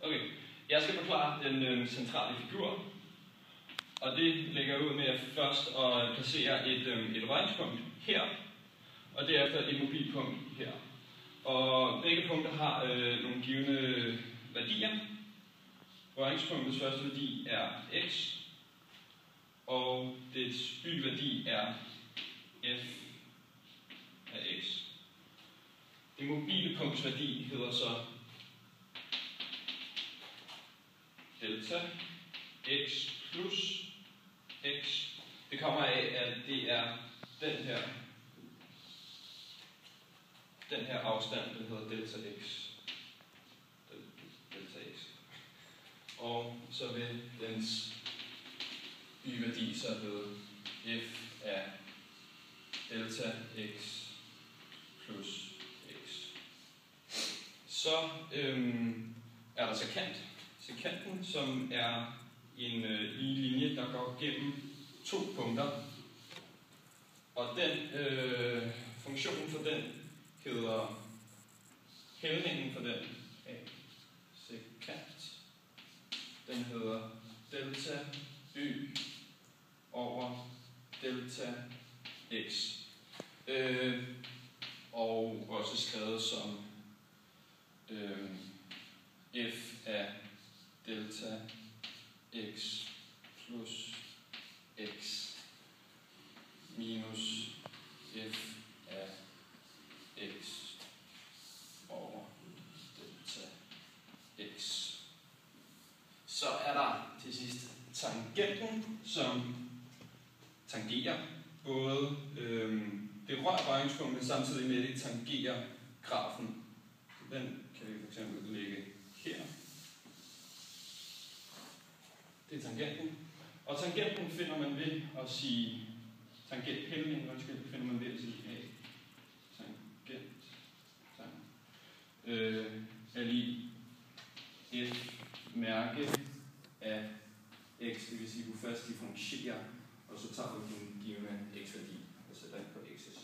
Okay, jeg skal forklare den centrale figur, og det lægger jeg ud med først at placere et røringspunkt her, og derefter et mobilpunkt her. Og begge punkter har nogle givne værdier. Røringspunktets første værdi er x, og dets y-værdi er f af x. Det mobile punkts værdi hedder så delta x plus x. Det kommer af, at det er den her afstand, der hedder delta x. Delta x. Og så vil dens y-værdi så hedde f af delta x plus x. Så er der sekant. Sekanten, som er en lige linje, der går gennem to punkter. Og den funktion for den hedder hældningen for den af sekant. Den hedder delta y over delta x. Og også skrevet som f af delta x plus x minus f af x over delta x. Så er der til sidst tangenten, som tangerer både det rører røringspunktet samtidig med, at det tangerer grafen. Den kan vi fx lægge her. Det er tangenten. Og tangenten finder man ved at sige tangenthældning, finder man ved at sige a. Tangent. Er lige f mærke af x, det vil sige, at du først differentierer, og så tager du din givne x-værdi og sætter den på x's